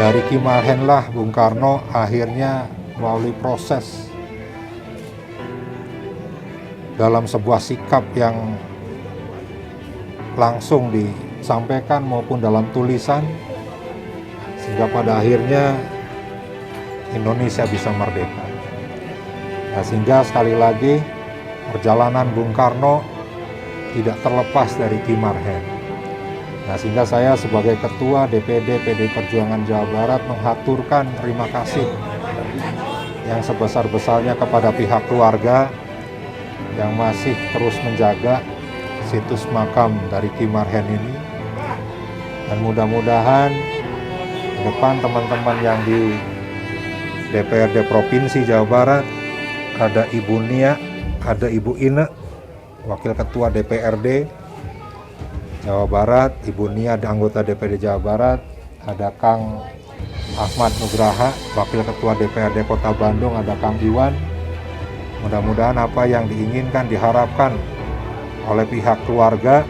Dari Ki Marhen lah Bung Karno akhirnya melalui proses dalam sebuah sikap yang langsung disampaikan maupun dalam tulisan, sehingga pada akhirnya Indonesia bisa merdeka. Nah, sehingga sekali lagi perjalanan Bung Karno tidak terlepas dari Ki Marhen. Nah, sehingga saya sebagai Ketua DPD PDI Perjuangan Jawa Barat menghaturkan terima kasih yang sebesar-besarnya kepada pihak keluarga yang masih terus menjaga situs makam dari Ki Marhen ini. Dan mudah-mudahan ke depan teman-teman yang di DPRD Provinsi Jawa Barat, ada Ibu Nia, ada Ibu Ine, Wakil Ketua DPRD Jawa Barat, Ibu Nia ada anggota DPD Jawa Barat, ada Kang Ahmad Nugraha, Wakil Ketua DPRD Kota Bandung, ada Kang Iwan. Mudah-mudahan apa yang diinginkan, diharapkan oleh pihak keluarga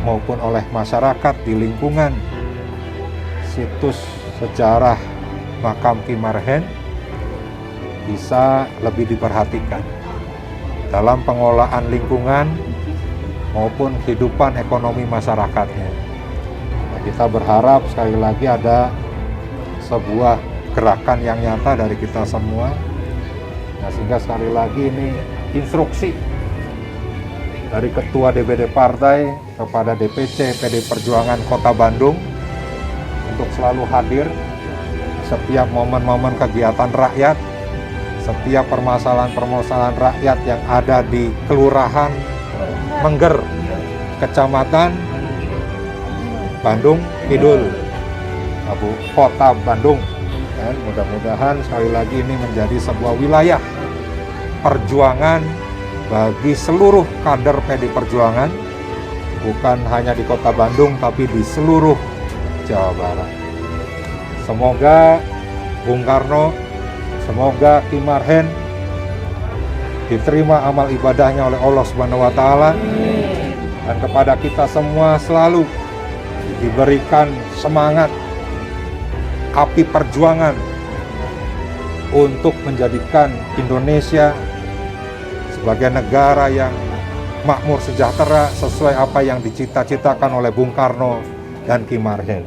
maupun oleh masyarakat di lingkungan situs sejarah makam Ki Marhen bisa lebih diperhatikan dalam pengelolaan lingkungan maupun kehidupan ekonomi masyarakatnya. Nah, kita berharap sekali lagi ada sebuah gerakan yang nyata dari kita semua. Nah, sehingga sekali lagi ini instruksi dari Ketua DPD Partai kepada DPC PDI Perjuangan Kota Bandung untuk selalu hadir setiap momen-momen kegiatan rakyat, setiap permasalahan-permasalahan rakyat yang ada di Kelurahan Mengger, Kecamatan Bandung Kidul, Kota Bandung. Dan mudah-mudahan sekali lagi ini menjadi sebuah wilayah perjuangan bagi seluruh kader PDI Perjuangan, bukan hanya di Kota Bandung tapi di seluruh Jawa Barat. Semoga Bung Karno, semoga Ki Marhen diterima amal ibadahnya oleh Allah Subhanahu wa Ta'ala, dan kepada kita semua selalu diberikan semangat api perjuangan untuk menjadikan Indonesia sebagai negara yang makmur sejahtera sesuai apa yang dicita-citakan oleh Bung Karno dan Ki Marhen.